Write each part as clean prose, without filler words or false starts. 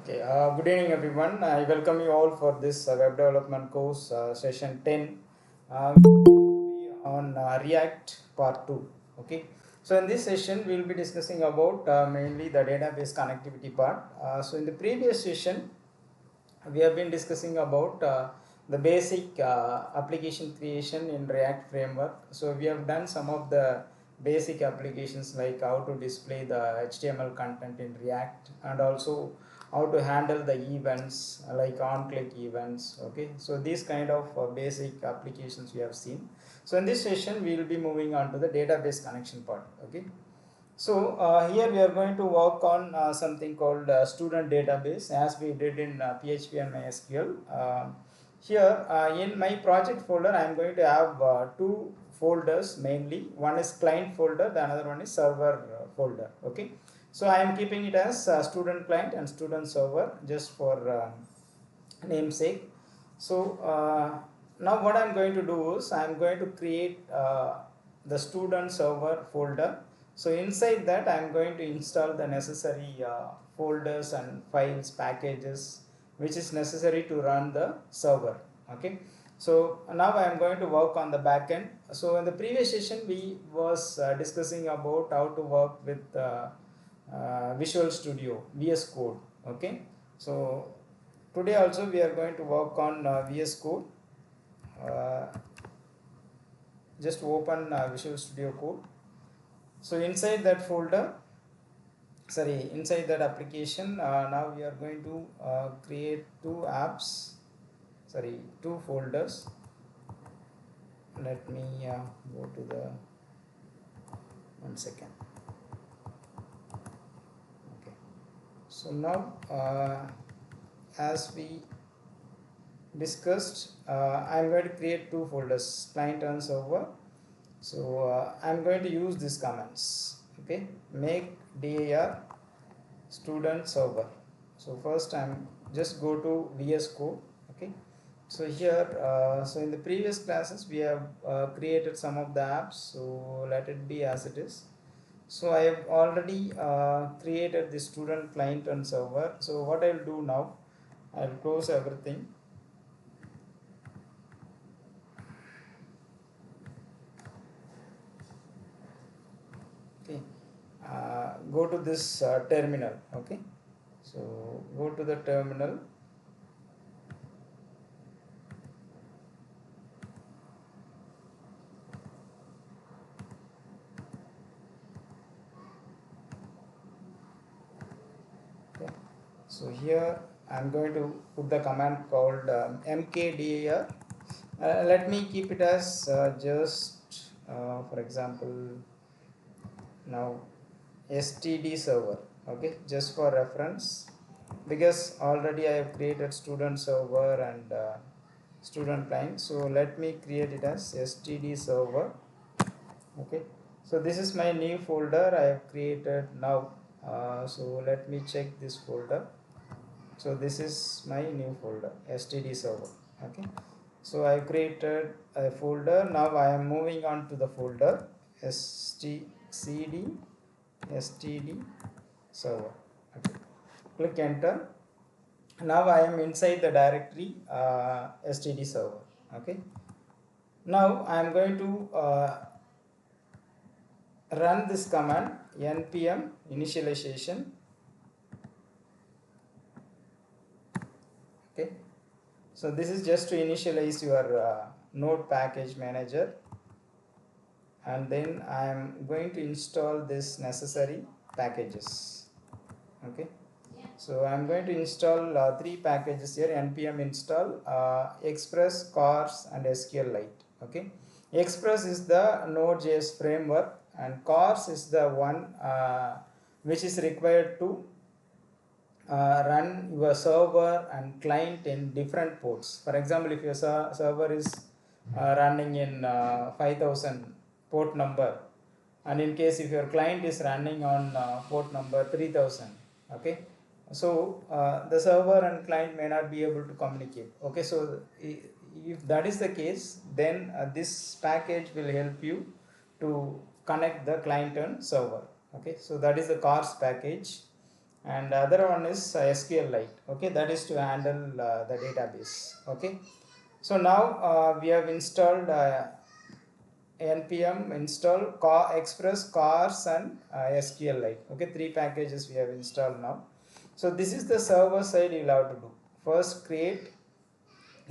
Okay, good evening everyone. I welcome you all for this web development course session 10 on React part 2. Okay, so in this session we will be discussing about mainly the database connectivity part. So in the previous session we have been discussing about the basic application creation in React framework. So we have done some of the basic applications like how to display the HTML content in React, and also how to handle the events like on click events. Okay, so these kind of basic applications we have seen. So in this session we will be moving on to the database connection part. Okay, so here we are going to work on something called student database, as we did in PHP and MySQL. Here in my project folder I am going to have two folders mainly. One is client folder, the another one is server folder. Okay, so I am keeping it as student client and student server just for namesake. So now what I'm going to do is I'm going to create the student server folder. So inside that I'm going to install the necessary folders and files packages which is necessary to run the server. Okay, so now I'm going to work on the backend. So in the previous session we was discussing about how to work with Visual Studio VS Code. Okay, so today also we are going to work on VS Code. Uh, just open Visual Studio Code. So inside that folder, sorry, inside that application, now we are going to create two apps, sorry, two folders. Let me go to the, 1 second. Okay. So now, as we discussed, I'm going to create two folders, client and server. So I'm going to use these commands. Okay, make dir student server. So first I'm just go to VS Code. Okay, so here so in the previous classes we have created some of the apps, so let it be as it is. So I have already created the student client and server. So what I'll do now, I'll close everything. Okay, go to this terminal. Okay, so go to the terminal. Okay, so here I'm going to put the command called mkdir. Let me keep it as just for example now std server. Okay, just for reference, because already I have created student server and student client. So let me create it as std server. Okay, so this is my new folder I have created now. So let me check this folder. So this is my new folder, std server. Okay, so I created a folder. Now I am moving on to the folder cd std server. Okay, click enter. Now I am inside the directory std server. Okay, now I am going to run this command npm initialization. Okay, so this is just to initialize your node package manager, and then I am going to install this necessary packages. Okay, so I am going to install three packages here. Npm install express, cars and sqlite. Okay, express is the node.js framework and cars is the one which is required to run your server and client in different ports. For example, if your server is running in 5000 port number, and in case if your client is running on port number 3000, okay, so the server and client may not be able to communicate. Okay, so if that is the case, then this package will help you to connect the client and server. Okay, so that is the cars package. and other one is SQLite. Okay, that is to handle the database. Okay, so now we have installed npm install express cars and SQLite. Okay, 3 packages we have installed now. So this is the server side you will have to do. First, create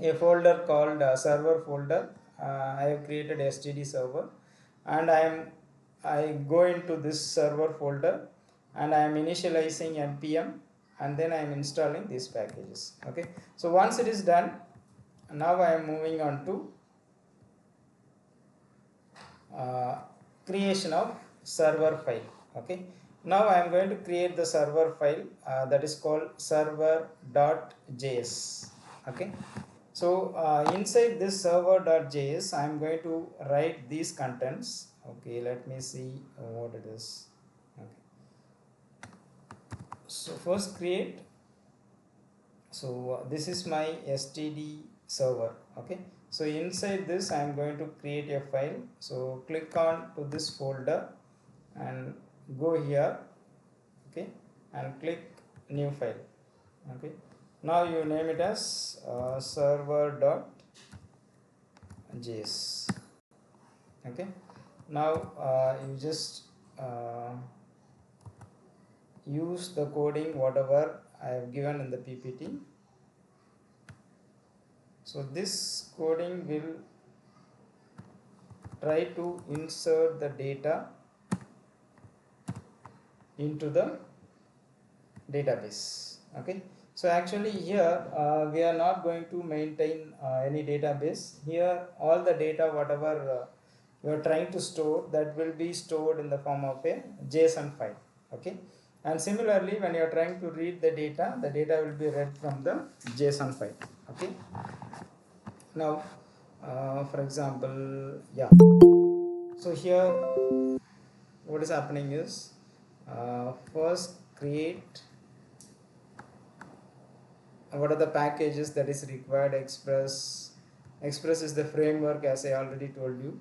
a folder called server folder. I have created std server, and I go into this server folder, and I am initializing npm, and then I am installing these packages. Okay, so once it is done, now I am moving on to uh, creation of server file. Okay, now I am going to create the server file that is called server.js. Okay, so inside this server.js I am going to write these contents. Okay, let me see what it is. Okay, so first create. So this is my std server. Okay, so inside this I am going to create a file. So click on to this folder and go here. Okay, and click new file. Okay, now you name it as server.js. Okay, now you just use the coding whatever I have given in the ppt. So this coding will try to insert the data into the database. Okay, so actually here we are not going to maintain any database. Here all the data whatever you are trying to store, that will be stored in the form of a JSON file. Okay, and similarly when you are trying to read the data will be read from the JSON file. Okay, now for example, yeah, so here what is happening is first create what are the packages that is required. Express is the framework, as I already told you,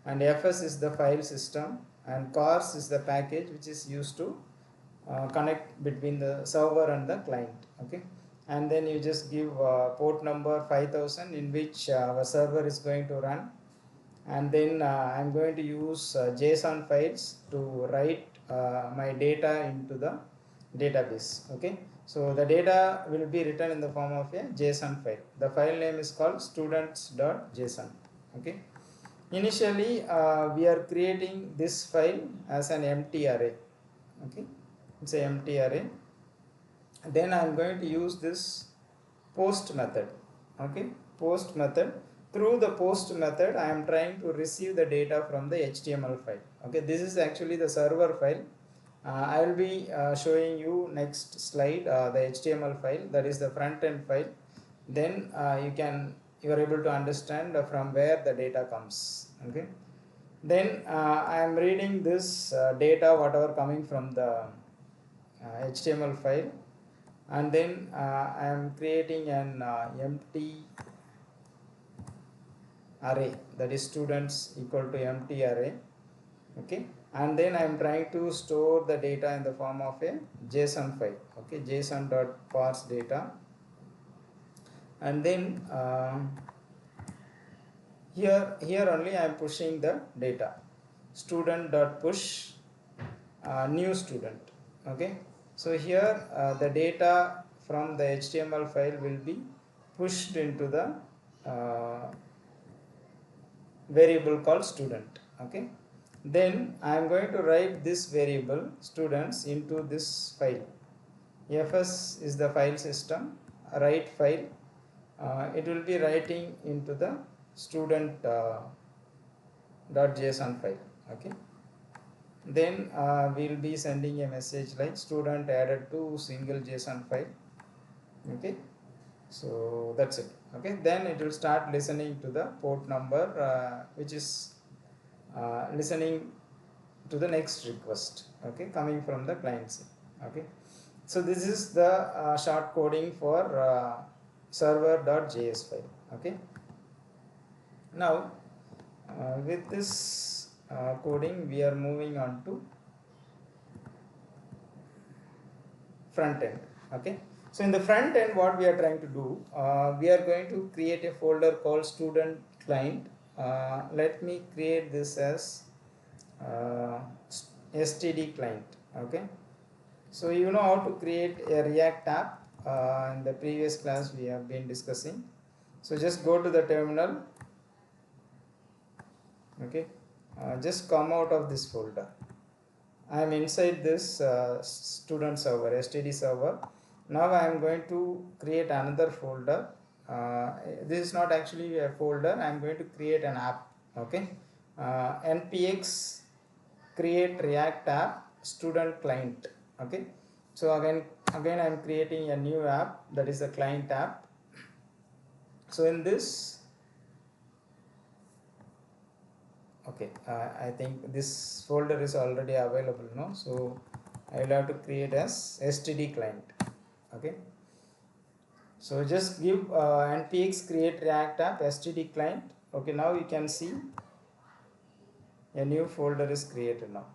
and fs is the file system, and cars is the package which is used to connect between the server and the client. Okay, and then you just give port number 5000 in which our server is going to run, and then I'm going to use JSON files to write my data into the database. Okay, so the data will be written in the form of a JSON file. The file name is called students.json. Okay, initially we are creating this file as an empty array. Okay, it's an empty array. Then I'm going to use this post method. Okay, post method. Through the post method I am trying to receive the data from the HTML file. Okay, this is actually the server file. I will be showing you next slide the HTML file, that is the front end file. Then you are able to understand from where the data comes. Okay, then I am reading this data whatever coming from the HTML file, and then I am creating an empty array, that is students equal to empty array. Okay, and then I am trying to store the data in the form of a JSON file. Okay, json.parse data, and then here only I am pushing the data, student.push new student. Okay, so here the data from the HTML file will be pushed into the variable called student. Okay, then I am going to write this variable students into this file. Fs is the file system, write file. It will be writing into the student .json file. Okay, then we will be sending a message like student added to single JSON file. Okay, so that's it. Okay, then it will start listening to the port number which is listening to the next request. Okay, coming from the client side. Okay, so this is the short coding for server.js file. Okay, now with this coding we are moving on to front end. Okay, so in the front end, what we are trying to do, we are going to create a folder called student client. Let me create this as std client. Okay, so you know how to create a React app. In the previous class we have been discussing. So just go to the terminal. Okay, just come out of this folder. I am inside this student server, std server. Now I am going to create another folder. This is not actually a folder. I am going to create an app. Okay, npx create React app student client. Okay, so again I am creating a new app, that is a client app. So in this, okay, I think this folder is already available now, so I will have to create as std client. Okay, so just give npx create React app std client. Okay, now you can see a new folder is created now.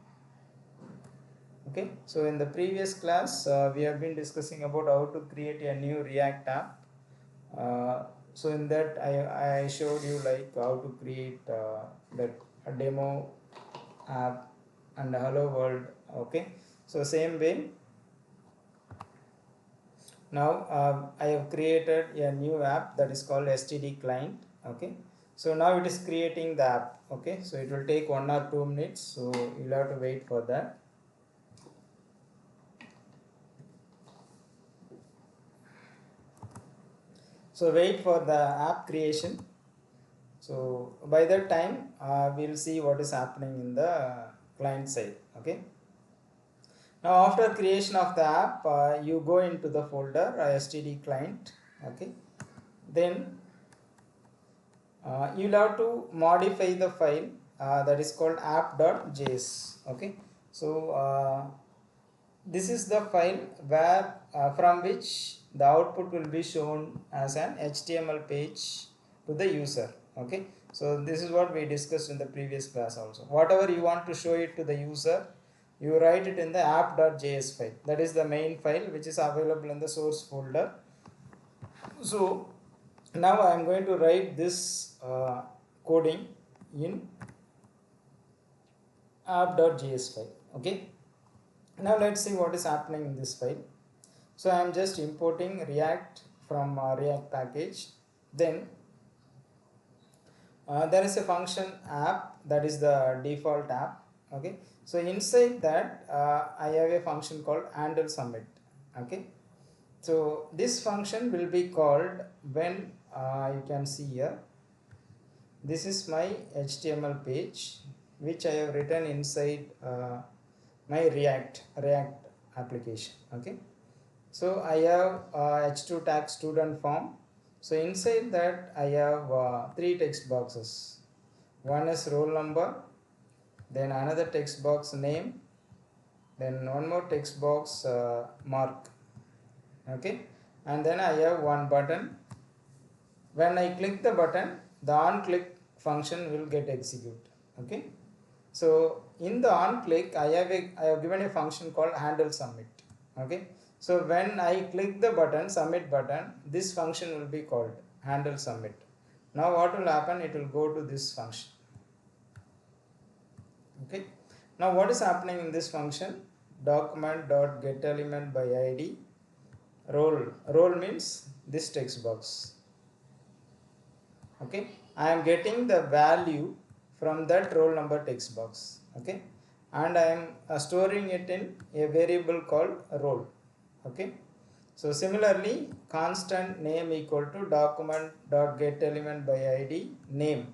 Okay, so in the previous class we have been discussing about how to create a new React app. So in that I showed you like how to create that a demo app and hello world. Okay, so same way now I have created a new app that is called std client. Okay, so now it is creating the app. Okay, so it will take 1 or 2 minutes, so you'll have to wait for that. So wait for the app creation. So by that time we'll see what is happening in the client side. Okay, now after creation of the app you go into the folder std client. Okay, then you'll have to modify the file that is called app.js. Okay, so this is the file where from which the output will be shown as an HTML page to the user. Okay, so this is what we discussed in the previous class also. Whatever you want to show it to the user, you write it in the app.js file. That is the main file which is available in the source folder. So now I am going to write this coding in app.js file. Okay, now let's see what is happening in this file. So I am just importing React from React package. Then there is a function app, that is the default app. Okay, so inside that I have a function called handle submit. Okay, so this function will be called when you can see here, this is my HTML page which I have written inside my React application. Okay, so I have h2 tag student form. So inside that I have 3 text boxes. One is roll number, then another text box name, then one more text box mark. Okay, and then I have one button. When I click the button, the on click function will get executed. Okay, so in the on click I have given a function called handle submit. Okay, so when I click the button, submit button, this function will be called handle submit. Now what will happen, it will go to this function. Okay, now what is happening in this function, document.getElement by id roll means this text box. Okay, I am getting the value from that roll number text box. Okay, and I am storing it in a variable called roll. Okay, so similarly constant name equal to document.getElement by id name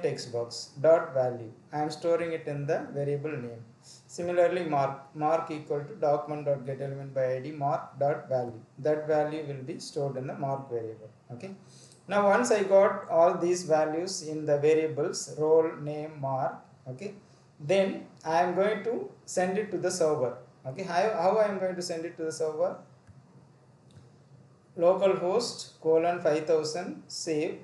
text box dot value, I am storing it in the variable name. Similarly mark equal to document.getElement by id mark dot value, that value will be stored in the mark variable. Okay, now once I got all these values in the variables roll name mark, okay, then I am going to send it to the server. Okay, how I am going to send it to the server, localhost colon 5000 save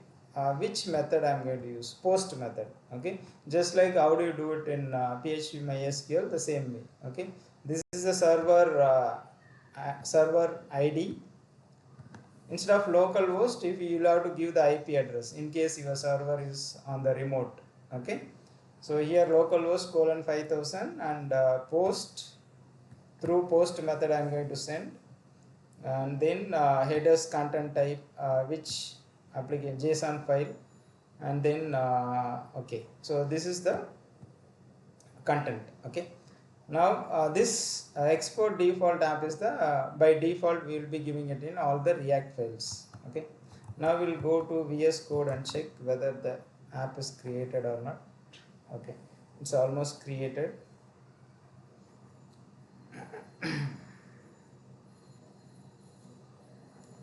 which method I am going to use, post method. Okay, just like how do you do it in PHP MySQL, the same way. Okay, this is the server server ID. Instead of localhost, if you will have to give the IP address in case your server is on the remote. Okay, so here localhost colon 5000 and post, through post method I am going to send, and then headers content type which application JSON file, and then okay, so this is the content. Okay, now this export default app is the by default we will be giving it in all the React files. Okay, now we'll go to VS Code and check whether the app is created or not. Okay, it's almost created.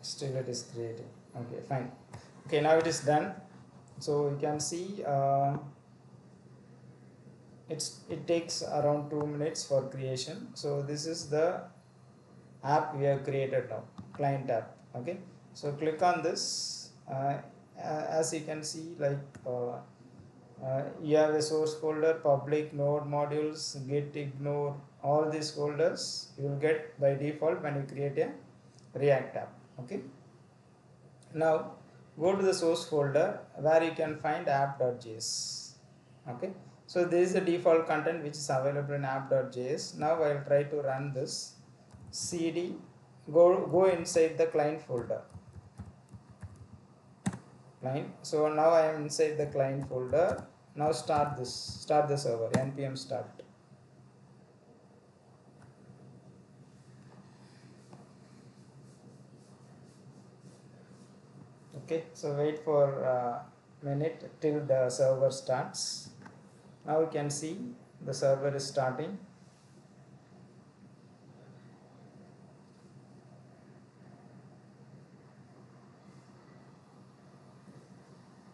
Still it is creating. Okay, fine. Okay, now it is done. So you can see it takes around 2 minutes for creation. So this is the app we have created now, client app. Okay, so click on this. As you can see, like you have a source folder, public, node modules, git, ignore, all these folders you will get by default when you create a React app. Okay, now go to the source folder where you can find app.js. Okay, so this is the default content which is available in app.js. Now I will try to run this. Cd, go inside the client folder. Client. So now I am inside the client folder. Now start the server, npm start. Okay, so wait for a minute till the server starts. Now you can see the server is starting.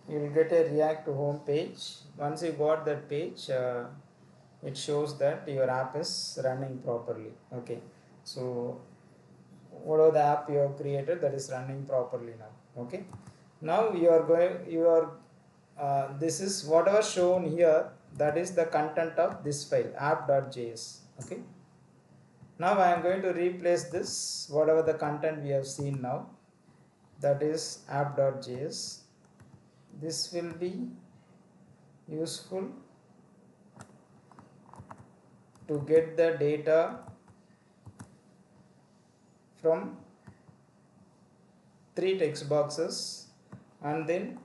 You will get a React home page. Once you got that page, it shows that your app is running properly. Okay, so whatever the app you have created, that is running properly now. Okay, now this is whatever shown here, that is the content of this file, app.js. Okay, now I am going to replace this, whatever the content we have seen now, that is app.js. This will be useful to get the data from 3 text boxes, and then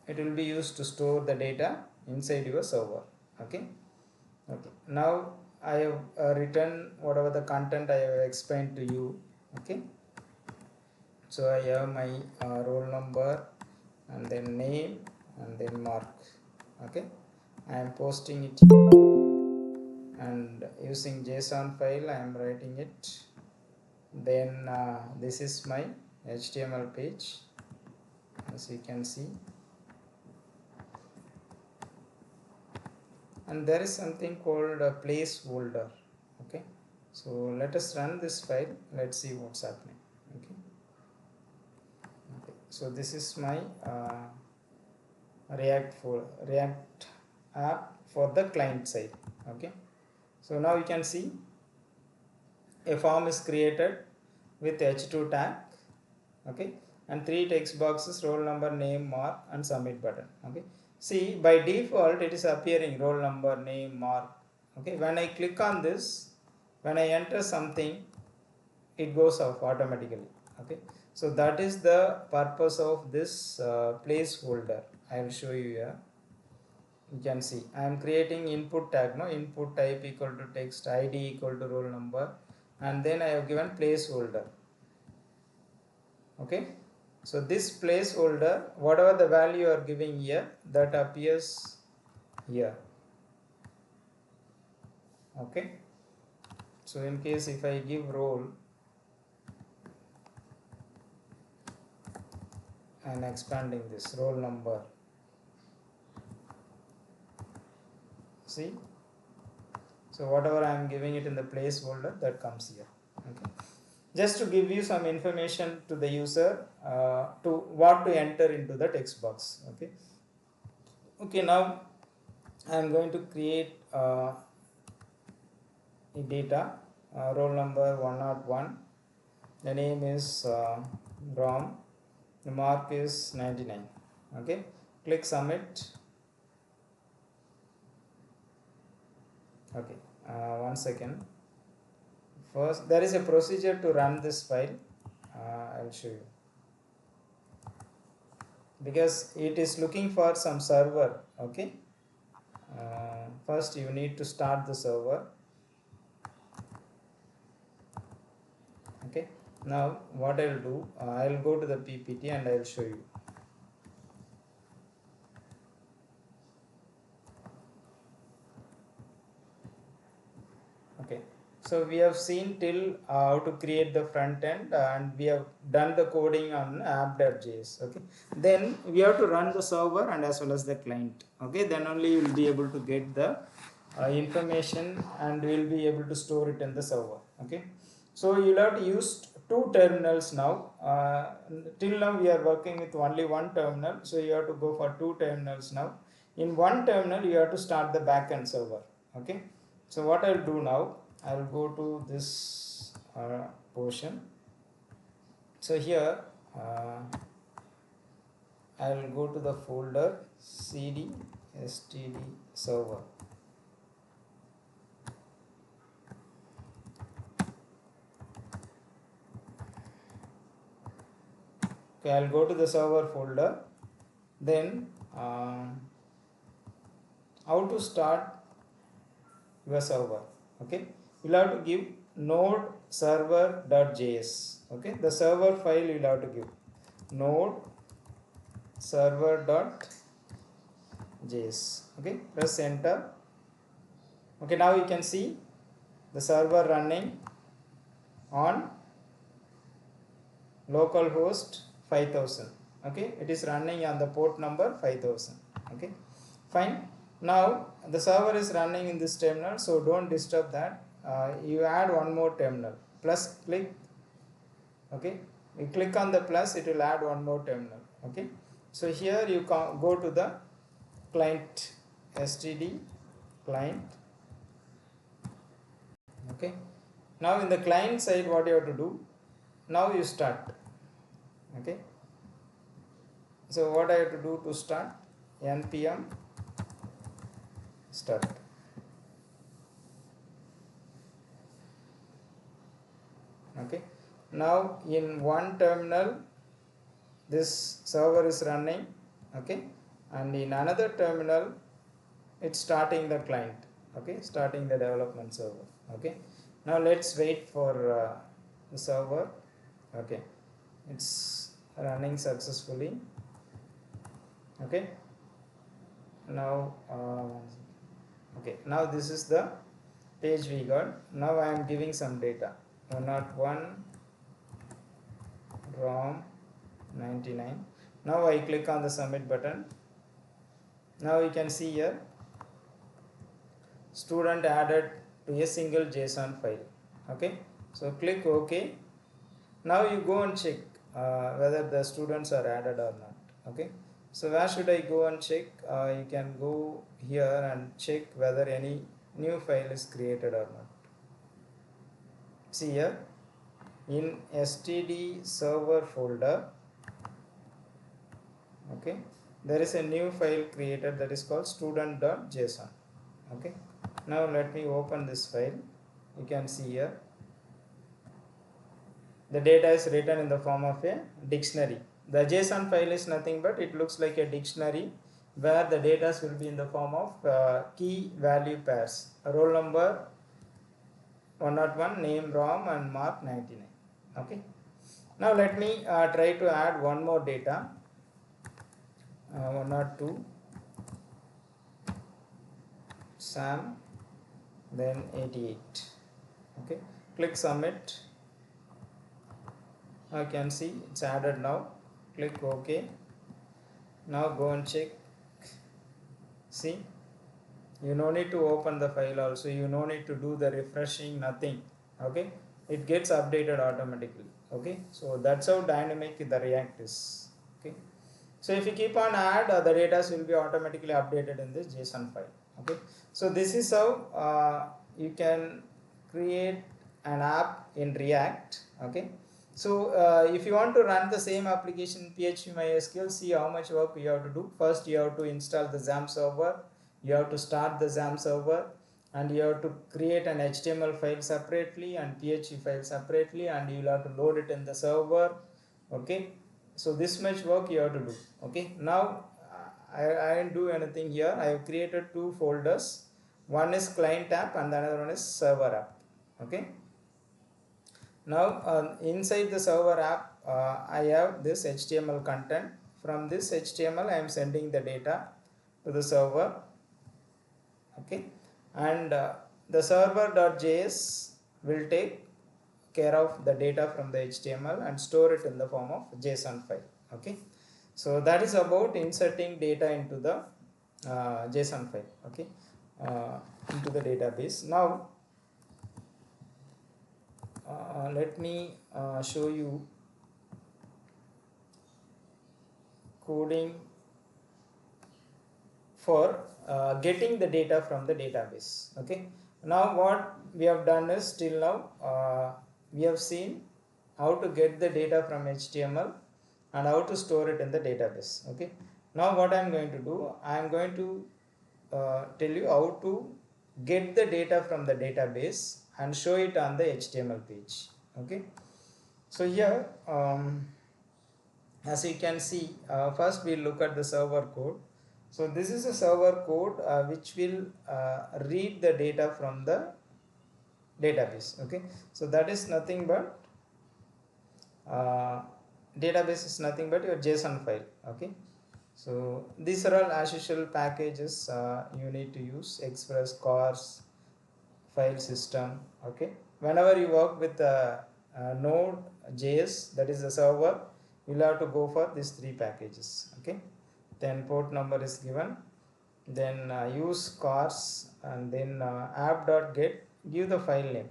it will be used to store the data inside your server. Okay, now I have written whatever the content I have explained to you. Okay, so I have my roll number and then name and then mark. Okay, I am posting it and using JSON file I am writing it. Then this is my HTML page, as you can see, and there is something called a placeholder. Okay, so let us run this file. Let's see what's happening. Okay, so this is my React app for the client side. Okay, so now you can see a form is created with h2 tag. Okay, and 3 text boxes, roll number, name, mark, and submit button. Okay, see, by default it is appearing roll number, name, mark. Okay, when I click on this, when I enter something, it goes off automatically. Okay, so that is the purpose of this placeholder. I will show you here. You can see I am creating input tag. No, input type equal to text, id equal to roll number, and then I have given placeholder. Okay, so this placeholder, whatever the value you are giving here, that appears here. Okay, so in case if I give role and expanding this roll number, see, so whatever I am giving it in the placeholder, that comes here. Okay, just to give you some information to the user to what to enter into the text box. Okay, okay, now I am going to create a data roll number 101, the name is ROM, the mark is 99. Okay, click submit. Okay, 1 second. First, there is a procedure to run this file. I'll show you, because it is looking for some server. Okay, first you need to start the server. Okay, now what I'll do, I'll go to the PPT and I'll show you. Okay, so we have seen till how to create the front end, and we have done the coding on app.js. Okay, then we have to run the server and as well as the client. Okay, then only you will be able to get the information and we will be able to store it in the server. Okay, so you'll have to use two terminals now. Till now we are working with only one terminal, so you have to go for two terminals now. In one terminal you have to start the backend server. Okay, so what I'll do now, I'll go to this portion. So here I'll go to the folder cd std server. Okay, I'll go to the server folder. Then how to start your server. Okay, you'll have to give node server.js. Okay, the server file you'll have to give node server.js. Okay, press enter. Okay, now you can see the server running on localhost 5000. Okay, it is running on the port number 5000. Okay, fine. Now the server is running in this terminal, so don't disturb that. You add one more terminal, plus click. Okay, you click on the plus, it will add one more terminal. Okay, so here you go to the client std client. Okay, now in the client side what you have to do, now you start. Okay, so what I have to do to start, npm start. Okay, now in one terminal this server is running. Okay, and in another terminal it's starting the client. Okay, starting the development server. Okay, now let's wait for the server. Okay, it's running successfully. Okay, now okay, now this is the page we got. Now I am giving some data. 101 ROM 99. Now I click on the submit button. Now you can see here student added to a single JSON file. Okay, so click OK. Now you go and check whether the students are added or not. Okay, so where should I go and check? You can go here and check whether any new file is created or not. See here in std server folder. Okay, there is a new file created that is called student.json. Okay, now let me open this file. You can see here the data is written in the form of a dictionary. The JSON file is nothing but it looks like a dictionary where the data will be in the form of key value pairs, roll number 101, name ROM, and mark 99. Okay, now let me try to add one more data, 102 Sam, then 88. Okay, click submit. I can see it's added now. Click OK. Now go and check. See, you no need to open the file also, you no need to do the refreshing, nothing. Okay, it gets updated automatically. Okay, so that's how dynamic the React is. Okay, so if you keep on add, the data will be automatically updated in this JSON file. Okay, so this is how you can create an app in React. Okay, So if you want to run the same application in PHP MySQL, see how much work you have to do. First you have to install the XAMPP server, you have to start the XAMPP server, and you have to create an HTML file separately and PHP file separately, and you will have to load it in the server. Okay, so this much work you have to do. Okay, now I didn't do anything here. I have created two folders. One is client app and the another one is server app. Okay, now inside the server app I have this HTML content. From this HTML I am sending the data to the server. Okay, and the server.js will take care of the data from the HTML and store it in the form of JSON file. Okay, so that is about inserting data into the JSON file. Okay, into the database. Now let me show you coding for getting the data from the database. Okay, now what we have done is, till now we have seen how to get the data from HTML and how to store it in the database. Okay, now what I am going to do, I am going to tell you how to get the data from the database and show it on the HTML page. Okay, so here as you can see, first we look at the server code. So this is a server code which will read the data from the database. Okay, so that is nothing but database is nothing but your JSON file. Okay, so these are all as usual packages you need to use: Express, CORS, file system. Okay, whenever you work with Node.js, that is the server, you'll have to go for these three packages. Okay, then port number is given, then use CORS, and then app.get, give the file name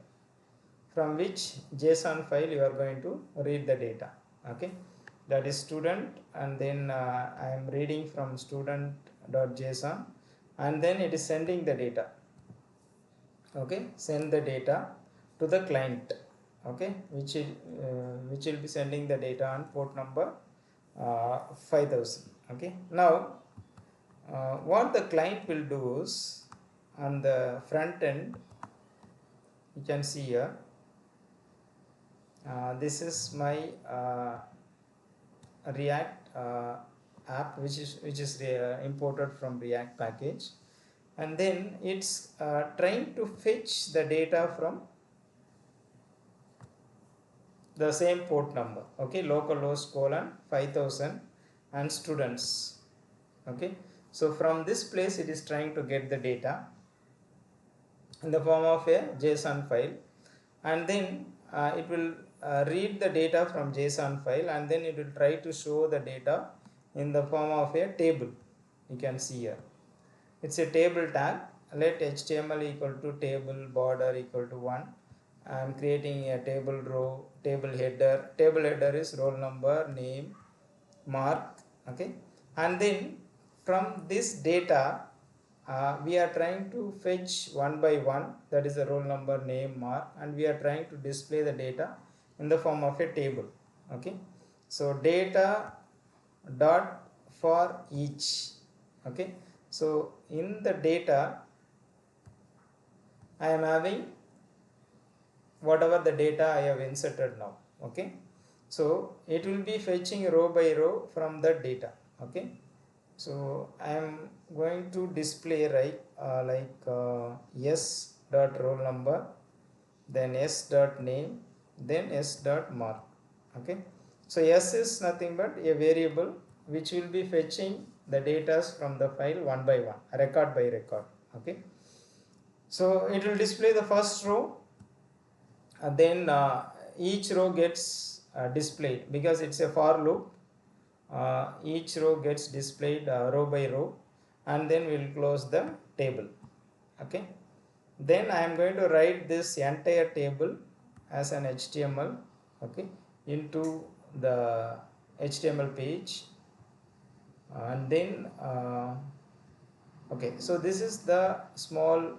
from which JSON file you are going to read the data. Okay, that is student, and then I am reading from student.json, and then it is sending the data. Okay, send the data to the client. Okay, which will be sending the data on port number 5000. Okay, now what the client will do is, on the front end you can see here, this is my React app which is imported from React package, and then it's trying to fetch the data from the same port number. Okay, localhost colon 5000 and students. Okay, so from this place it is trying to get the data in the form of a JSON file, and then it will read the data from JSON file, and then it will try to show the data in the form of a table. You can see here it's a table tag. Let HTML equal to table border equal to 1. I am creating a table row, table header. Table header is roll number, name, mark. Okay, and then from this data we are trying to fetch one by one, that is the roll number, name, mark, and we are trying to display the data in the form of a table. Okay, so data dot for each. Okay, so in the data I am having whatever the data I have inserted now. Okay, so it will be fetching row by row from the data. Okay, so I am going to display s dot roll number, then s dot name, then s dot mark. Okay, so s is nothing but a variable which will be fetching the data from the file one by one, record by record. Okay, so it will display the first row, and then each row gets displayed because it's a for loop. Each row gets displayed row by row, and then we'll close the table. Okay, then I am going to write this entire table as an HTML. Okay, into the HTML page, and then okay, so this is the small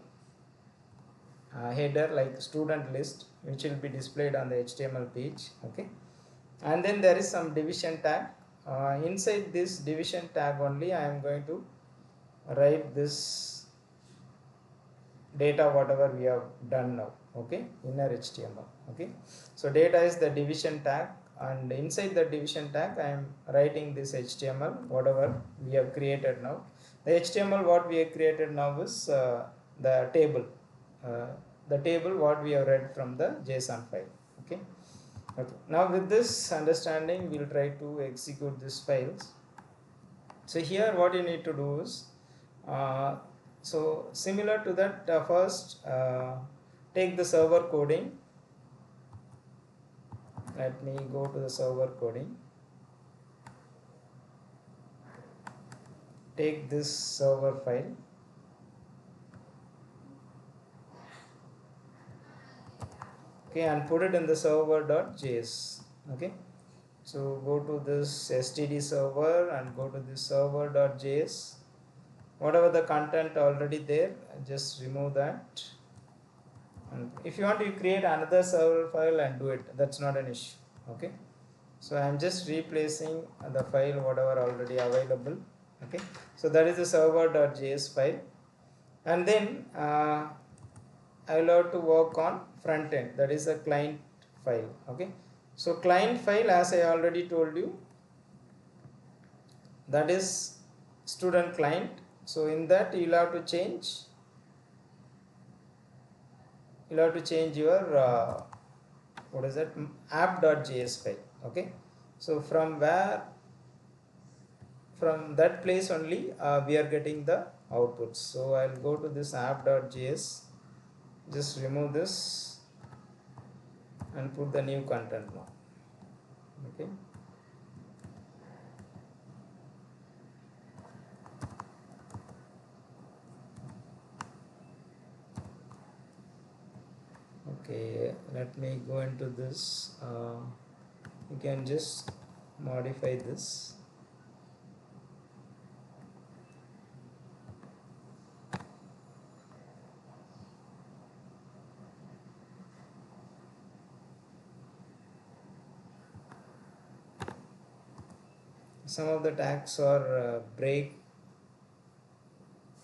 header like student list which will be displayed on the HTML page. Okay, and then there is some division tag. Inside this division tag only I am going to write this data whatever we have done now, okay, inner HTML. Okay, so data is the division tag, and inside the division tag I am writing this HTML whatever we have created now. The HTML what we have created now is the table, uh, the table what we have read from the JSON file. Okay. Okay, now with this understanding we'll try to execute these files. So here what you need to do is so similar to that, first take the server coding. Let me go to the server coding. Take this server file. Okay, and put it in the server.js. Okay, so go to this std server and go to this server.js. Whatever the content already there, just remove that. And if you want to create another server file and do it, that's not an issue. Okay, so I am just replacing the file whatever already available. Okay, so that is the server.js file, and then I will have to work on front end, that is a client file. Okay, so client file, as I already told you, that is student client. So in that you will have to change your what is that, app.js file. Okay, so from that place only we are getting the outputs. So I'll go to this app.js, just remove this and put the new content now. Okay, okay, let me go into this. You can just modify this. Some of the tags are break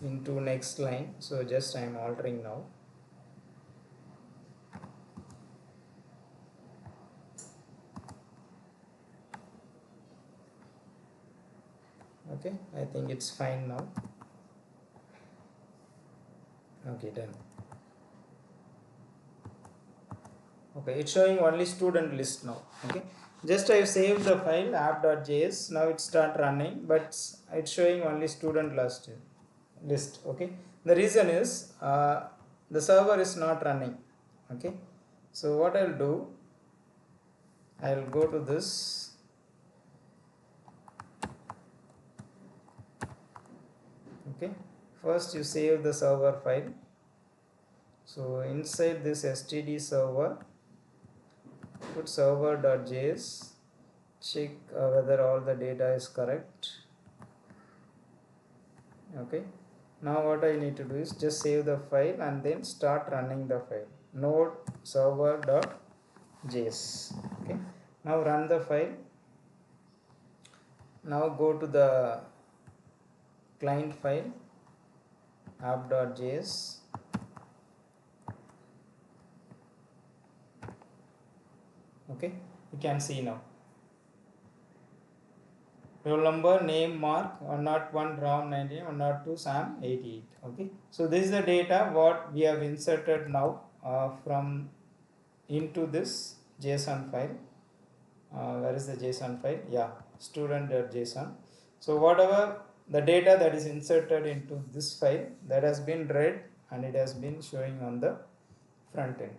into next line, so just I am altering now. Okay, I think it's fine now. Okay, done. Okay, it's showing only student list now. Okay, just I saved the file app.js. Now it start running, but it's showing only student list. Okay, the reason is the server is not running. Okay, so what I'll do, I'll go to this. Okay, first you save the server file. So inside this std server, put server.js, check whether all the data is correct. Okay, now what I need to do is just save the file and then start running the file, node server.js. Okay, now run the file. Now go to the client file app.js. Okay, you can see now. Roll number, name, mark, 101 Ram 19, 102 Sam 88. Okay, so this is the data what we have inserted now from into this JSON file. Where is the JSON file? Yeah, student.json. So whatever the data that is inserted into this file, that has been read and it has been showing on the front end.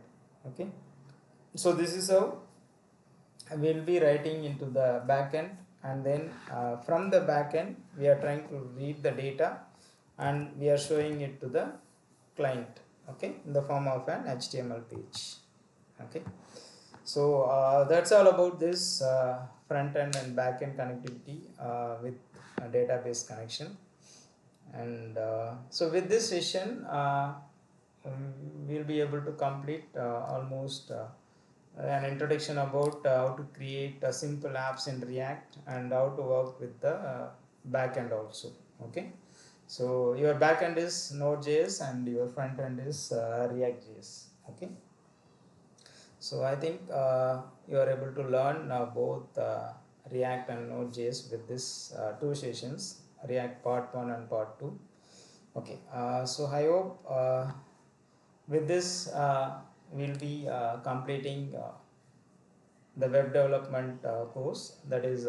Okay, so this is how we will be writing into the backend, and then from the backend we are trying to read the data and we are showing it to the client. Okay, in the form of an HTML page. Okay, so that's all about this front end and back end connectivity with a database connection. And so with this session we'll be able to complete almost an introduction about how to create simple apps in React and how to work with the backend also. Okay, so your backend is Node.js and your front end is React.js. Okay, so I think you are able to learn both React and Node.js with this two sessions, React part 1 and part 2. Okay, so I hope with this we'll be completing the web development course. That is,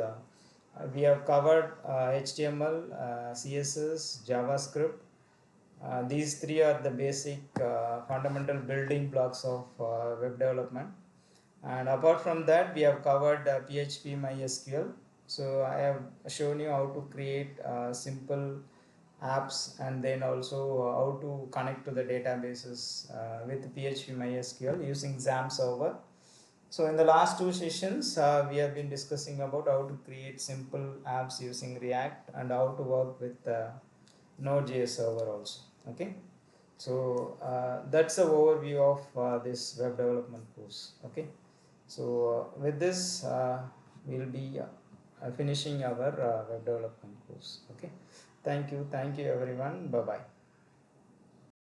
we have covered HTML, CSS, JavaScript. These three are the basic fundamental building blocks of web development. And apart from that, we have covered PHP MySQL. So I have shown you how to create simple apps and then also how to connect to the databases with PHP MySQL using XAMPP server. So in the last two sessions, we have been discussing about how to create simple apps using React and how to work with Node.js server also. Okay. So that's the overview of this web development course. Okay. So with this, we'll be finishing our web development course. Okay. Thank you. Thank you everyone. Bye bye.